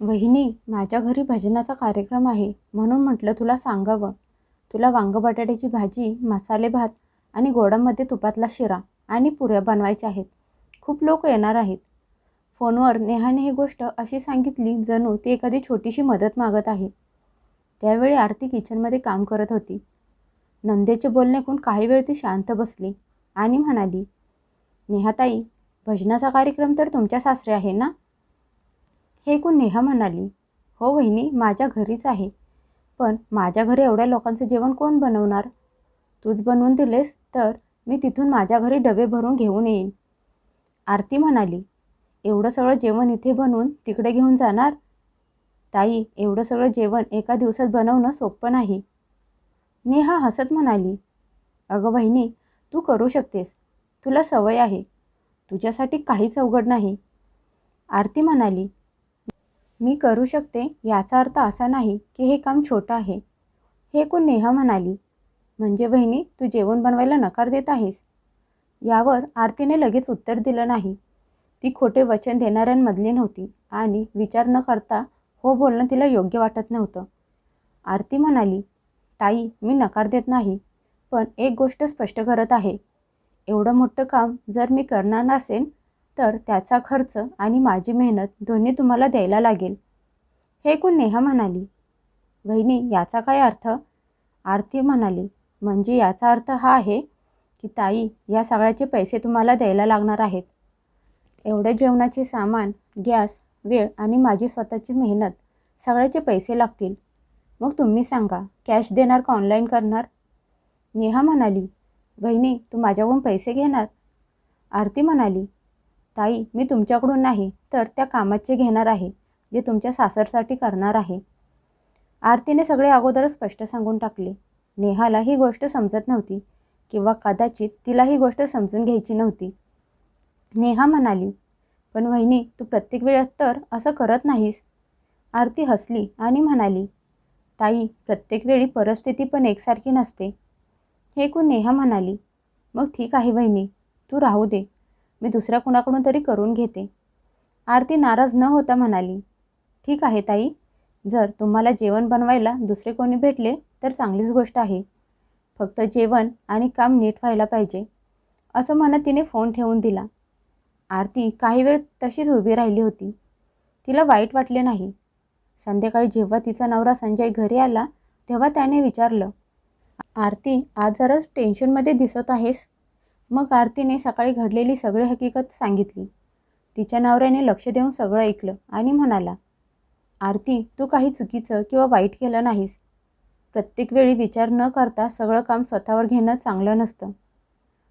वहिनी, माझ्या घरी भजनाचा कार्यक्रम आहे म्हणून म्हटलं तुला सांगावं. तुला वांग बटाट्याची भाजी, मसाले भात आणि गोडामध्ये तुपातला शिरा आणि पुऱ्या बनवायच्या आहेत. खूप लोक येणार आहेत. फोनवर नेहाने ही गोष्ट अशी सांगितली जणू ती एखादी छोटीशी मदत मागत आहे. त्यावेळी आरती किचनमध्ये काम करत होती. नंदेचे बोलणे ऐकून काही वेळ ती शांत बसली आणि म्हणाली, नेहाताई, भजनाचा कार्यक्रम तर तुमच्या सासरे आहे ना? हे ऐकून नेहा म्हणाली, हो वहिनी, माझ्या घरीच आहे. पण माझ्या घरी एवढ्या लोकांचं जेवण कोण बनवणार? तूच बनवून दिलेस तर मी तिथून माझ्या घरी डबे भरून घेऊन येईन. आरती म्हणाली, एवढं सगळं जेवण इथे बनवून तिकडे घेऊन जाणार? ताई, एवढं सगळं जेवण एका दिवसात बनवणं सोपं नाही. नेहा हसत म्हणाली, अगं वहिनी, तू करू शकतेस. तुला सवय आहे. तुझ्यासाठी काहीच अवघड नाही. आरती म्हणाली, मी करू शकते याचा अर्थ असा नाही की हे काम छोटं आहे. हे ऐकून नेहा म्हणाली, म्हणजे वहिनी, तू जेवण बनवायला नकार देत आहेस? यावर आरतीने लगेच उत्तर दिलं नाही. ती खोटे वचन देणाऱ्यांमधली नव्हती आणि विचार न करता हो बोलणं तिला योग्य वाटत नव्हतं. आरती म्हणाली, ताई, मी नकार देत नाही, पण एक गोष्ट स्पष्ट करत आहे. एवढं मोठं काम जर मी करणार नसेन तर त्याचा खर्च आणि माझी मेहनत दोन्ही तुम्हाला द्यायला लागेल. हे ऐकून नेहा म्हणाली, वहिनी, याचा काय अर्थ? आरती म्हणाली, म्हणजे याचा अर्थ हा आहे की ताई, या सगळ्याचे पैसे तुम्हाला द्यायला लागणार आहेत. एवढे जेवणाचे सामान, गॅस, वेळ आणि माझी स्वतःची मेहनत, सगळ्याचे पैसे लागतील. मग तुम्ही सांगा, कॅश देणार का ऑनलाईन करणार? नेहा म्हणाली, वहिनी, तू माझ्याकडून पैसे घेणार? आरती म्हणाली, ताई, मी तुमच्याकडून नाही तर त्या कामाचे घेणार आहे जे तुमच्या सासरसाठी करणार आहे. आरतीने सगळे अगोदरच स्पष्ट सांगून टाकले. नेहाला ही गोष्ट समजत नव्हती किंवा कदाचित तिला ही गोष्ट समजून घ्यायची नव्हती. नेहा म्हणाली, पण वहिनी, तू प्रत्येक वेळेत तर असं करत नाहीस. आरती हसली आणि म्हणाली, ताई, प्रत्येक वेळी परिस्थिती पण एकसारखी नसते. हे ऐकून नेहा म्हणाली, मग ठीक आहे वहिनी, तू राहू दे. मी दुसऱ्या कुणाकडून तरी करून घेते. आरती नाराज न होता म्हणाली, ठीक आहे ताई, जर तुम्हाला जेवण बनवायला दुसरे कोणी भेटले तर चांगलीच गोष्ट आहे. फक्त जेवण आणि काम नीट व्हायला पाहिजे. असं म्हणत तिने फोन ठेवून दिला. आरती काही वेळ तशीच उभी राहिली होती. तिला वाईट वाटले नाही. संध्याकाळी जेव्हा तिचा नवरा संजय घरी आला तेव्हा त्याने विचारलं, आरती, आज जरा टेन्शनमध्ये दिसत आहेस? मग आरतीने सकाळी घडलेली सगळी हकीकत सांगितली. तिच्या नवऱ्याने लक्ष देऊन सगळं ऐकलं आणि म्हणाला, आरती, तू काही चुकीचं किंवा वाईट केलं नाहीस. प्रत्येक वेळी विचार न करता सगळं काम स्वतःवर घेणं चांगलं नसतं.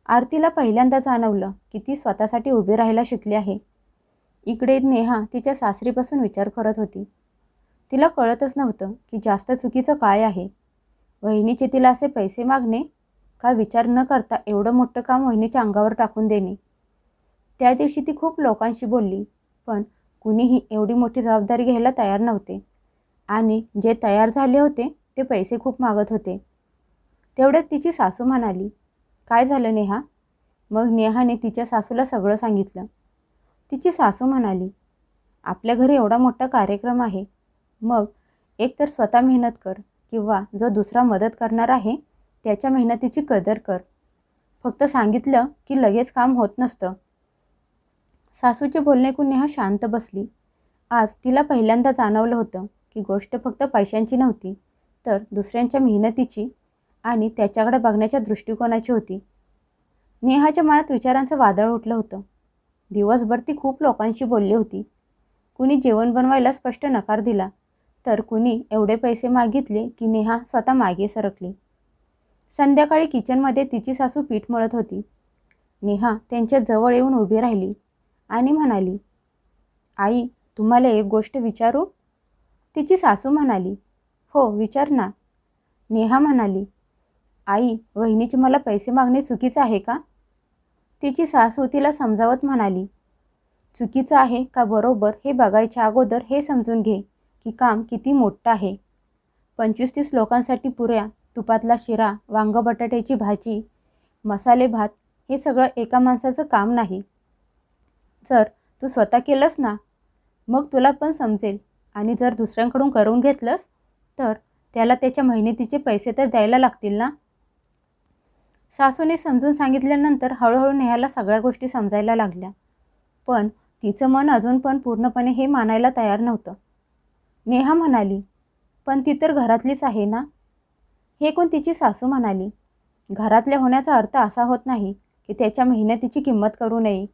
आरतीला पहिल्यांदा जाणवलं की ती स्वतःसाठी उभी राहायला शिकली आहे. इकडे नेहा तिच्या सासरीपासून विचार करत होती. तिला कळतच नव्हतं की जास्त चुकीचं काय आहे. वहिनीचे तिला असे पैसे मागणे का विचार न करता एवढं मोठं काम वहिनीच्या अंगावर टाकून देणे. त्या दिवशी ती खूप लोकांशी बोलली, पण कुणीही एवढी मोठी जबाबदारी घ्यायला तयार नव्हते आणि जे तयार झाले होते ते पैसे खूप मागत होते. तेवढ्यात तिची सासू म्हणाली, काय झालं नेहा? मग नेहाने तिच्या सासूला सगळं सांगितलं. तिची सासू म्हणाली, आपल्या घरी एवढा मोठा कार्यक्रम आहे, मग एक तर स्वतः मेहनत कर किंवा जो दुसरा मदत करणार आहे त्याच्या मेहनतीची कदर कर. फक्त सांगितलं की लगेच काम होत नसतं. सासूचे बोलणे ऐकून नेहा शांत बसली. आज तिला पहिल्यांदा जाणवलं होतं की गोष्ट फक्त पैशांची नव्हती, तर दुसऱ्यांच्या मेहनतीची आणि त्याच्याकडे बघण्याच्या दृष्टिकोनाची होती. नेहाच्या मनात विचारांचं वादळ उठलं होतं. दिवसभर ती खूप लोकांशी बोलली होती. कुणी जेवण बनवायला स्पष्ट नकार दिला, तर कुणी एवढे पैसे मागितले की नेहा स्वतः मागे सरकली. संध्याकाळी किचनमध्ये तिची सासू पीठ मळत होती. नेहा त्यांच्या जवळ येऊन उभी राहिली आणि म्हणाली, आई, तुम्हाला एक गोष्ट विचारू? तिची सासू म्हणाली, हो, विचार ना. नेहा म्हणाली, आई, वहिनीचे मला पैसे मागणे चुकीचं आहे का? तिची सासू तिला समजावत म्हणाली, चुकीचं आहे का बरोबर हे बघायच्या अगोदर हे समजून घे की काम किती मोठं आहे. 25-30 लोकांसाठी पुऱ्या, तुपातला शिरा, वांग बटाट्याची भाजी, मसाले भात हे सगळं एका माणसाचं काम नाही. जर तू स्वतः केलंस ना, मग तुला पण समजेल आणि जर दुसऱ्यांकडून करून घेतलंस तर त्याला त्याच्या मेहनतीचे पैसे तर द्यायला लागतील ना. सासूने समजून सांगितल्यानंतर हळूहळू नेहाला सगळ्या गोष्टी समजायला लागल्या. पण तिचं मन अजून पण पूर्णपणे हे मानायला तयार नव्हतं. नेहा म्हणाली, पण ती तर घरातलीच आहे ना. हे कोण तिची सासू म्हणाली, घरातले होण्याचा अर्थ असा होत नाही की त्याच्या मेहनतीची किंमत करू नये.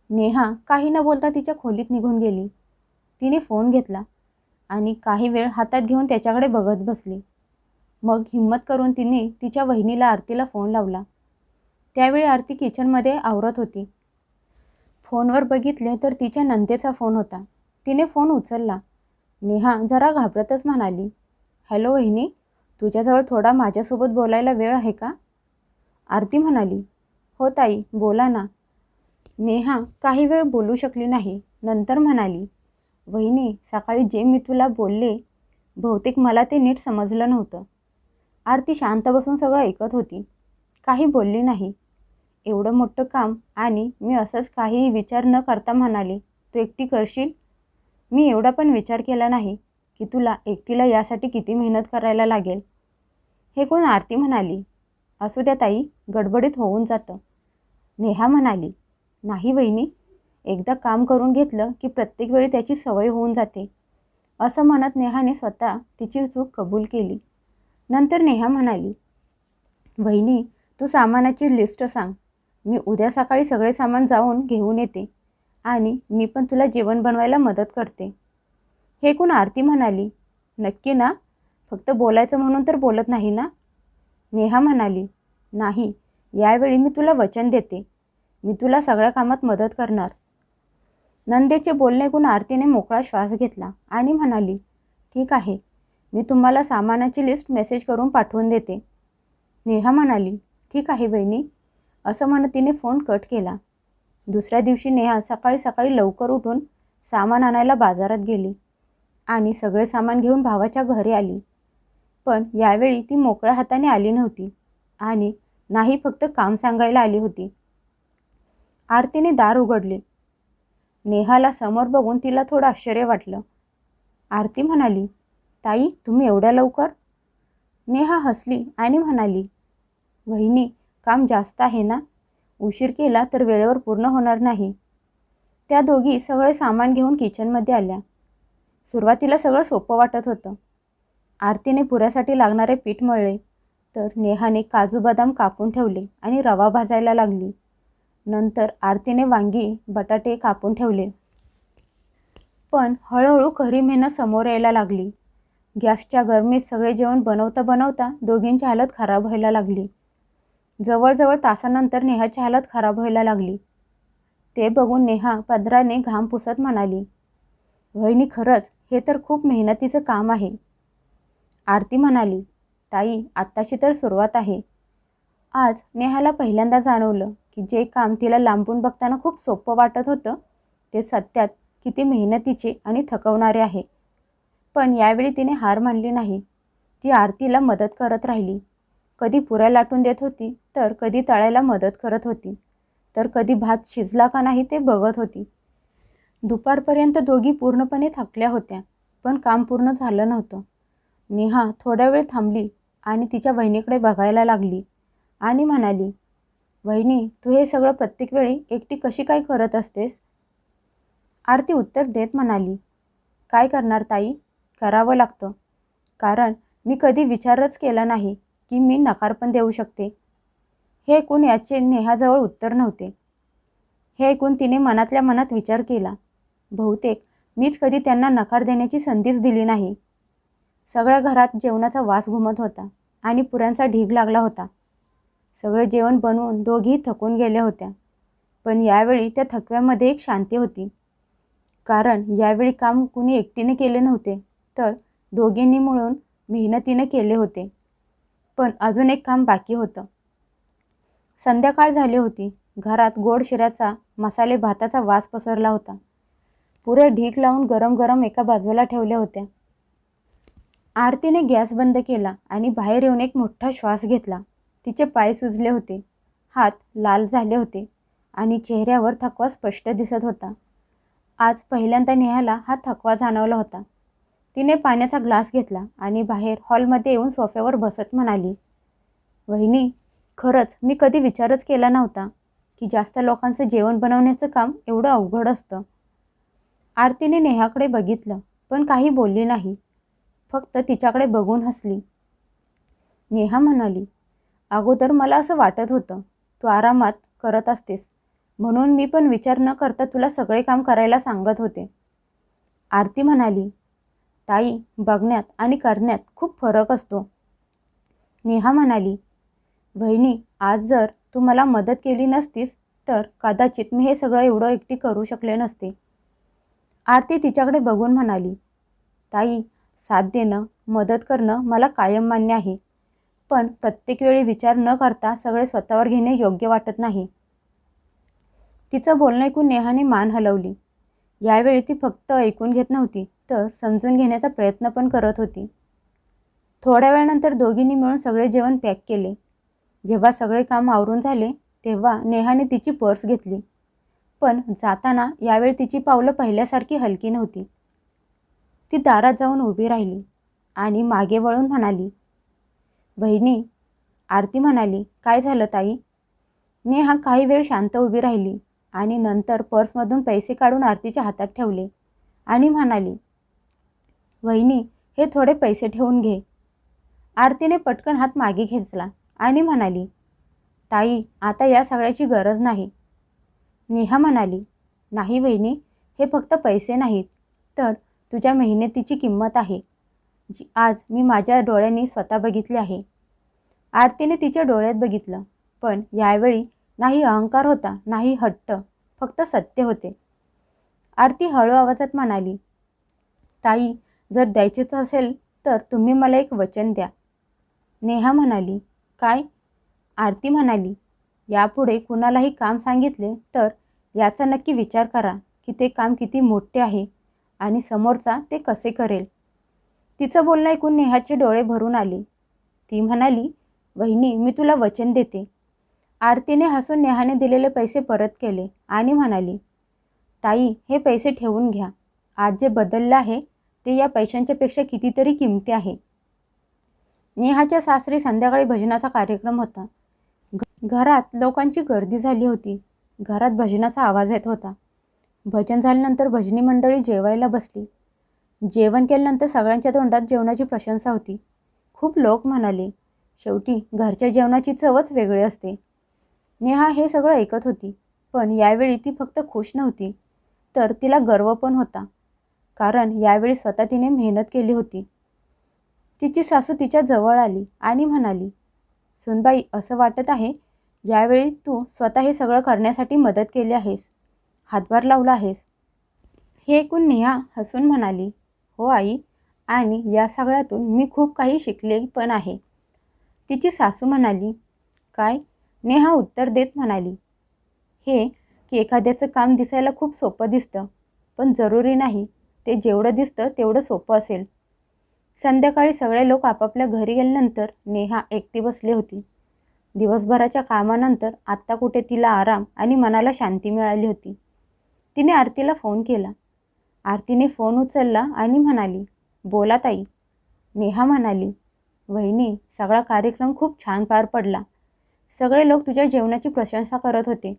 नेहा काही न बोलता तिच्या खोलीत निघून गेली. तिने फोन घेतला आणि काही वेळ हातात घेऊन त्याच्याकडे बघत बसली. मग हिम्मत करून तिने तिच्या वहिनीला आरतीला फोन लावला. त्यावेळी आरती किचनमध्ये आवरत होती. फोनवर बघितले तर तिच्या नंदेचा फोन होता. तिने फोन उचलला. नेहा जरा घाबरतच म्हणाली, हॅलो वहिनी, तुझ्याजवळ थोडा माझ्यासोबत बोलायला वेळ आहे का. आरती म्हणाली, हो ताई, बोला ना. नेहा काही वेळ बोलू शकली नाही. नंतर म्हणाली, वहिनी, सकाळी जे मी तुला बोलले बहुतेक मला ते नीट समजलं नव्हतं. आरती शांत बसून सगळं ऐकत होती. काही बोलली नाही. एवढं मोठं काम आणि मी असंच काही विचार न करता म्हणाले, तू एकटी करशील. मी एवढा पण विचार केला नाही की तुला एकटीला यासाठी किती मेहनत करायला लागेल. हे कोण. आरती म्हणाली, असू द्या ताई, गडबडीत होऊन जातं. नेहा म्हणाली, नाही वहिनी, एकदा काम करून घेतलं की प्रत्येक वेळी त्याची सवय होऊन जाते. असं म्हणत नेहाने स्वतः तिची चूक कबूल केली. नंतर नेहा म्हणाली, वहिनी, तू सामानाची लिस्ट सांग. मी उद्या सकाळी सगळे सामान जाऊन घेऊन येते आणि मी पण तुला जेवण बनवायला मदत करते. हे कोण. आरती म्हणाली, नक्की ना, फक्त बोलायचं म्हणून तर बोलत नाही ना. नेहा म्हणाली, नाही, यावेळी मी तुला वचन देते, मी तुला सगळ्या कामात मदत करणार. नंदेचे बोलणे ऐकून आरतीने मोकळा श्वास घेतला आणि म्हणाली, ठीक आहे, मी तुम्हाला सामानाची लिस्ट मेसेज करून पाठवून देते. नेहा म्हणाली, ठीक आहे वहिनी. असं म्हणत तिने फोन कट केला. दुसऱ्या दिवशी नेहा सकाळी सकाळी लवकर उठून सामान आणायला बाजारात गेली आणि सगळे सामान घेऊन भावाच्या घरी आली. पण यावेळी ती मोकळ्या हाताने आली नव्हती आणि नाही फक्त काम सांगायला आली होती. आरतीने दार उघडले. नेहाला समोर बघून तिला थोडं आश्चर्य वाटलं. आरती म्हणाली, ताई, तुम्ही एवढ्या लवकर. नेहा हसली आणि म्हणाली, वहिनी, काम जास्त आहे ना, उशीर केला तर वेळेवर पूर्ण होणार नाही. त्या दोघी सगळे सामान घेऊन किचनमध्ये आल्या. सुरुवातीला सगळं सोपं वाटत होतं. आरतीने पुऱ्यासाठी लागणारे पीठ मळले तर नेहाने काजू बदाम कापून ठेवले आणि रवा भाजायला लागली. नंतर आरतीने वांगी बटाटे कापून ठेवले. पण हळूहळू खरी मेहनत समोर यायला लागली. गॅसच्या गरमीत सगळे जेवण बनवता बनवता दोघींची हालत खराब व्हायला लागली. जवळजवळ तासानंतर नेहाची हालत खराब व्हायला लागली. ते बघून नेहा पदराने घाम पुसत म्हणाली, वहिनी, खरंच हे तर खूप मेहनतीचं काम आहे. आरती म्हणाली, ताई, आत्ताशी तर सुरुवात आहे. आज नेहाला पहिल्यांदा जाणवलं की जे काम तिला लांबून बघताना खूप सोपं वाटत होतं ते सत्यात किती मेहनतीचे आणि थकवणारे आहे. पण यावेळी तिने हार मानली नाही. ती आरतीला मदत करत राहिली. कधी पुऱ्या लाटून देत होती, तर कधी तळायला मदत करत होती, तर कधी भात शिजला का नाही ते बघत होती. दुपारपर्यंत दोघी पूर्णपणे थकल्या होत्या, पण काम पूर्ण झालं नव्हतं. नेहा थोडा वेळ थांबली आणि तिच्या बहिणीकडे बघायला लागली आणि म्हणाली, वहिनी, तू हे सगळं प्रत्येक वेळी एकटी कशी काय करत असतेस. आरती उत्तर देत म्हणाली, काय करणार ताई, करावं लागतं, कारण मी कधी विचारच केला नाही की मी नकार पण देऊ शकते. हे ऐकून याचे नेहाजवळ उत्तर नव्हते. हे ऐकून तिने मनातल्या मनात विचार केला, बहुतेक मीच कधी त्यांना नकार देण्याची संधीच दिली नाही. सगळ्या घरात जेवणाचा वास घुमत होता आणि पुऱ्यांचा ढीग लागला होता. सगळे जेवण बनवून दोघी थकून गेल्या होत्या. पण यावेळी त्या थकव्यामध्ये एक शांती होती, कारण यावेळी काम कुणी एकटीने केले नव्हते, तर दोघींनी मिळून मेहनतीने केले होते. पण अजून एक काम बाकी होतं. संध्याकाळ झाली होती. घरात गोड शिऱ्याचा, मसाले भाताचा वास पसरला होता. पुऱ्या ढीग लावून गरम गरम एका बाजूला ठेवल्या होत्या. आरतीने गॅस बंद केला आणि बाहेर येऊन एक मोठा श्वास घेतला. तिचे पाय सुजले होते, हात लाल झाले होते आणि चेहऱ्यावर थकवा स्पष्ट दिसत होता. आज पहिल्यांदा नेहाला हा थकवा जाणवला होता. तिने पाण्याचा ग्लास घेतला आणि बाहेर हॉलमध्ये येऊन सोफ्यावर बसत म्हणाली, वहिनी, खरंच मी कधी विचारच केला नव्हता की जास्त लोकांचं जेवण बनवण्याचं काम एवढं अवघड असतं. आरतीने नेहाकडे बघितलं पण काही बोलली नाही. फक्त तिच्याकडे बघून हसली. नेहा म्हणाली, अगोदर मला असं वाटत होतं तू आरामात करत असतेस, म्हणून मी पण विचार न करता तुला सगळे काम करायला सांगत होते. आरती म्हणाली, ताई, बघण्यात आणि करण्यात खूप फरक असतो. नेहा म्हणाली, वहिनी, आज जर तू मला मदत केली नसतीस तर कदाचित मी हे सगळं एवढं एकटी करू शकले नसते. आरती तिच्याकडे बघून म्हणाली, ताई, साथ देणं, मदत करणं मला कायम मान्य आहे, पण प्रत्येक वेळी विचार न करता सगळे स्वतःवर घेणे योग्य वाटत नाही. तिचं बोलणं ऐकून नेहाने मान हलवली. यावेळी ती फक्त ऐकून घेत नव्हती तर समजून घेण्याचा प्रयत्न पण करत होती. थोड्या वेळानंतर दोघींनी मिळून सगळे जेवण पॅक केले. जेव्हा सगळे काम आवरून झाले तेव्हा नेहाने तिची पर्स घेतली. पण जाताना यावेळी तिची पावलं पहिल्यासारखी हलकी नव्हती. ती दारात जाऊन उभी राहिली आणि मागे वळून म्हणाली, वहिनी. आरती म्हणाली, काय झालं ताई? नेहा काही वेळ शांत उभी राहिली आणि नंतर पर्समधून पैसे काढून आरतीच्या हातात ठेवले आणि म्हणाली, वहिनी, हे थोडे पैसे ठेवून घे. आरतीने पटकन हात मागे खेचला आणि म्हणाली, ताई, आता या सगळ्याची गरज नाही. नेहा म्हणाली, नाही वहिनी, हे फक्त पैसे नाहीत तर तुझ्या मेहनतीची किंमत आहे, जी आज मी माझ्या डोळ्यांनी स्वतः बघितली आहे. आरतीने तिच्या डोळ्यात बघितलं, पण यावेळी नाही अहंकार होता, नाही हट्ट, फक्त सत्य होते. आरती हळू आवाजात म्हणाली, ताई, जर द्यायचेच असेल तर तुम्ही मला एक वचन द्या. नेहा म्हणाली, काय? आरती म्हणाली, यापुढे कुणालाही काम सांगितले तर याचा नक्की विचार करा की ते काम किती मोठे आहे आणि समोरचा ते कसे करेल. तिचं बोलणं ऐकून नेहाचे डोळे भरून आले. ती म्हणाली, वहिनी, मी तुला वचन देते. आरतीने हसून नेहाने दिलेले पैसे परत केले आणि म्हणाली, ताई, हे पैसे ठेवून घ्या. आज जे बदललं आहे ते या पैशांच्या पेक्षा कितीतरी किमती आहे. नेहाच्या सासरी संध्याकाळी भजनाचा कार्यक्रम होता. घरात लोकांची गर्दी झाली होती. घरात भजनाचा आवाज येत होता. भजन झाल्यानंतर भजनी मंडळी जेवायला बसली. जेवण केल्यानंतर सगळ्यांच्या तोंडात जेवणाची प्रशंसा होती. खूप लोक म्हणाले, शेवटी घरच्या जेवणाची चवच वेगळी असते. नेहा हे सगळं ऐकत होती, पण यावेळी ती फक्त खुश नव्हती तर तिला गर्व पण होता, कारण यावेळी स्वतः तिने मेहनत केली होती. तिची सासू तिच्या जवळ आली आणि म्हणाली, सुनबाई, असं वाटत आहे यावेळी तू स्वतः हे सगळं करण्यासाठी मदत केली आहेस, हातभार लावला आहेस. हे ऐकून नेहा हसून म्हणाली, हो आई, आणि या सगळ्यातून मी खूप काही शिकले पण आहे. तिची सासू म्हणाली, काय? नेहा उत्तर देत म्हणाली, हे की एखाद्याचं काम दिसायला खूप सोपं दिसतं, पण जरुरी नाही ते जेवढं दिसतं तेवढं सोपं असेल. संध्याकाळी सगळे लोक आपापल्या घरी गेल्यानंतर नेहा एकटी बसली होती. दिवसभराच्या कामानंतर आत्ता कुठे तिला आराम आणि मनाला शांती मिळाली होती. तिने आरतीला फोन केला. आरतीने फोन उचलला आणि म्हणाली, बोला ताई. नेहा म्हणाली, वहिनी, सगळा कार्यक्रम खूप छान पार पडला. सगळे लोक तुझ्या जेवणाची प्रशंसा करत होते.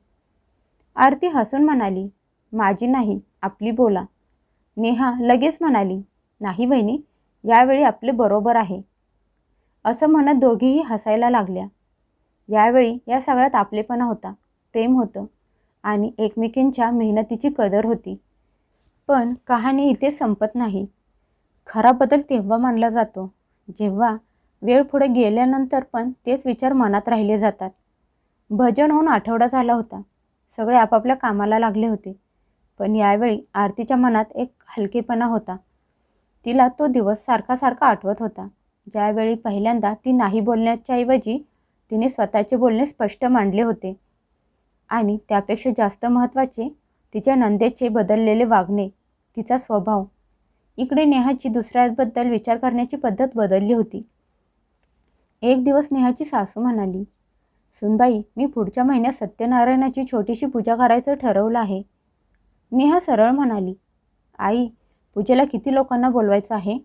आरती हसून म्हणाली, माझी नाही, आपली बोला. नेहा लगेच म्हणाली, नाही वहिनी, यावेळी आपले बरोबर आहे. असं म्हणत दोघीही हसायला लागल्या. यावेळी या सगळ्यात आपलेपणा होता, प्रेम होतं आणि एकमेकींच्या मेहनतीची कदर होती. पण कहाणी इथेच संपत नाही. खरा बदल तेव्हा मानला जातो जेव्हा वेळ पुढे गेल्यानंतर पण तेच विचार मनात राहिले जातात. भजन होऊन आठवडा झाला होता. सगळे आपापल्या कामाला लागले होते. पण यावेळी आरतीच्या मनात एक हलकेपणा होता. तिला तो दिवस सारखा सारखा आठवत होता, ज्यावेळी पहिल्यांदा ती नाही बोलण्याच्या ऐवजी तिने स्वतःचे बोलणे स्पष्ट मांडले होते. आणि त्यापेक्षा जास्त महत्त्वाचे तिच्या नंदेचे बदललेले वागणे, तिचा स्वभाव. इकडे नेहाची दुसऱ्याबद्दल विचार करण्याची पद्धत बदलली होती. एक दिवस नेहाची सासू म्हणाली, सुनबाई, मी पुढच्या महिन्यात सत्यनारायणाची छोटीशी पूजा करायचं ठरवलं आहे. नेहा सरळ म्हणाली, आई, पूजेला किती लोकांना बोलवायचं आहे?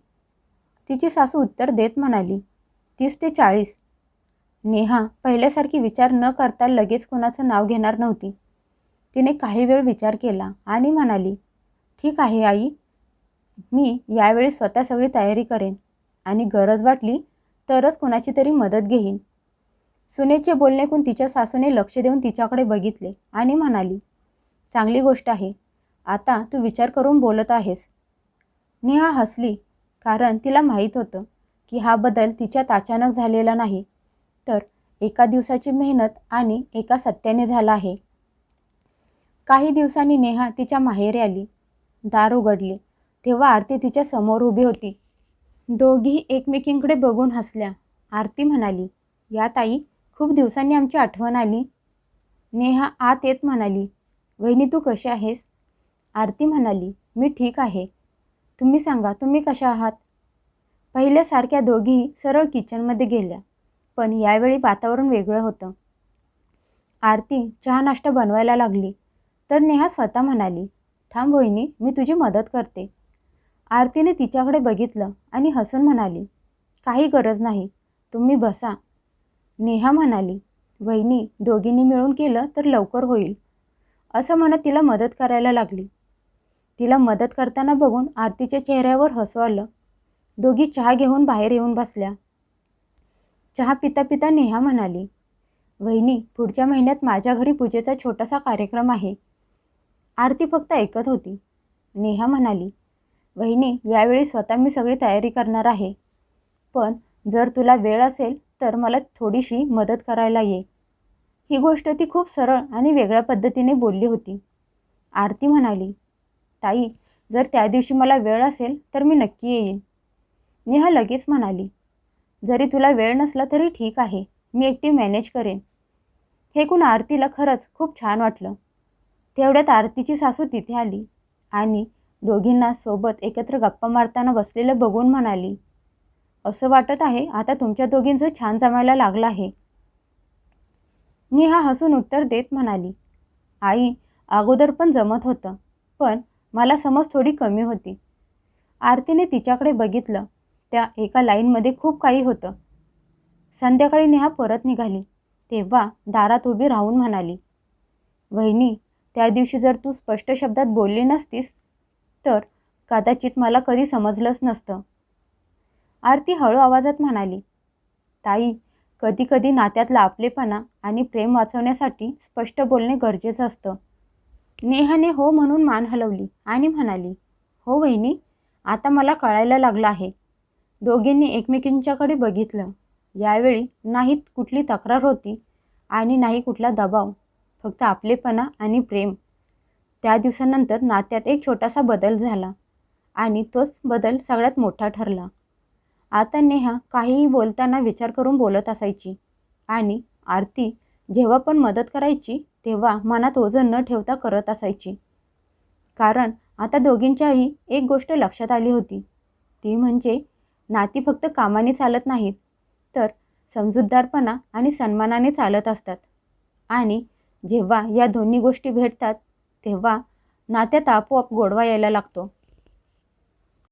तिची सासू उत्तर देत म्हणाली, 30 ते 40. नेहा पहिल्यासारखी विचार न करता लगेच कोणाचं नाव घेणार नव्हती. तिने काही वेळ विचार केला आणि म्हणाली, ठीक आहे आई, मी यावेळी स्वतः सगळी तयारी करेन आणि गरज वाटली तरच कोणाची तरी मदत घेईन. सुनेचे बोलणे ऐकून तिच्या सासूने लक्ष देऊन तिच्याकडे बघितले आणि म्हणाली, चांगली गोष्ट आहे. आता तू विचार करून बोलत आहेस. नेहा हसली, कारण तिला माहीत होतं की हा बदल तिच्यात अचानक झालेला नाही, तर एका दिवसाची मेहनत आणि एका सत्याने झाला आहे. काही दिवसांनी नेहा तिच्या माहेरी आली. दार उघडले तेव्हा आरती तिच्या समोर उभी होती. दोघी एकमेकींकडे बघून हसल्या. आरती म्हणाली, या ताई, खूप दिवसांनी आमची आठवण आली. नेहा आत येत म्हणाली, वहिनी तू कशी आहेस? आरती म्हणाली, मी ठीक आहे. तुम्ही सांगा, तुम्ही कशा आहात? पहिल्यासारख्या दोघीही सरळ किचनमध्ये गेल्या, पण यावेळी वातावरण वेगळं होतं. आरती चहा नाश्ता बनवायला लागली, तर नेहा स्वतः म्हणाली, थांब वहिनी, मी तुझी मदत करते. आरतीने तिच्याकडे बघितलं आणि हसून म्हणाली, काही गरज नाही, तुम्ही बसा. नेहा म्हणाली, वहिनी, दोघींनी मिळून केलं तर लवकर होईल. असं म्हणत तिला मदत करायला लागली. तिला मदत करताना बघून आरतीच्या चेहऱ्यावर हसू आलं. दोघी चहा घेऊन बाहेर येऊन बसल्या. चहा पिता पिता नेहा म्हणाली, वहिनी, पुढच्या महिन्यात माझ्या घरी पूजेचा छोटासा कार्यक्रम आहे. आरती फक्त ऐकत होती. नेहा म्हणाली, वहिनी, यावेळी स्वतः मी सगळी तयारी करणार आहे. पण जर तुला वेळ असेल तर मला थोडीशी मदत करायला ये. ही गोष्ट ती खूप सरळ आणि वेगळ्या पद्धतीने बोलली होती. आरती म्हणाली, ताई, जर त्या दिवशी मला वेळ असेल तर मी नक्की येईन. नेहा लगेच म्हणाली, जरी तुला वेळ नसला तरी ठीक आहे, मी एकटी मॅनेज करेन. हे ऐकून आरतीला खरंच खूप छान वाटलं. तेवढ्यात आरतीची सासू तिथे आली आणि दोघींना सोबत एकत्र गप्पा मारताना बसलेलं बघून म्हणाली, असं वाटत आहे आता तुमच्या दोघींचं छान जमायला लागलं आहे. नेहा हसून उत्तर देत म्हणाली, आई, अगोदर पण जमत होतं, पण मला समज थोडी कमी होती. आरतीने तिच्याकडे बघितलं. त्या एका लाईनमध्ये खूप काही होतं. संध्याकाळी नेहा परत निघाली तेव्हा दारात उभी राहून म्हणाली, वहिनी, त्या दिवशी जर तू स्पष्ट शब्दात बोलली नसतीस तर कदाचित मला कधी समजलंच नसतं. आरती हळू आवाजात म्हणाली, ताई, कधी कधी नात्यातला आपलेपणा आणि प्रेम वाचवण्यासाठी स्पष्ट बोलणे गरजेचं असतं. नेहाने हो म्हणून मान हलवली आणि म्हणाली, हो वहिनी, आता मला कळायला लागलं आहे. दोघींनी एकमेकींच्याकडे बघितलं. यावेळी नाही कुठली तक्रार होती आणि नाही कुठला दबाव, फक्त आपलेपणा आणि प्रेम. त्या दिवसानंतर नात्यात एक छोटासा बदल झाला आणि तोच बदल सगळ्यात मोठा ठरला. आता नेहा काहीही बोलताना विचार करून बोलत असायची आणि आरती जेव्हा पण मदत करायची तेव्हा मनात ओझं न ठेवता करत असायची. कारण आता दोघींच्याही एक गोष्ट लक्षात आली होती, ती म्हणजे नाती फक्त कामाने चालत नाहीत, तर समजूतदारपणा आणि सन्मानाने चालत असतात. आणि जेव्हा या दोन्ही गोष्टी भेटतात तेव्हा नात्यात आपोआप गोडवा यायला लागतो.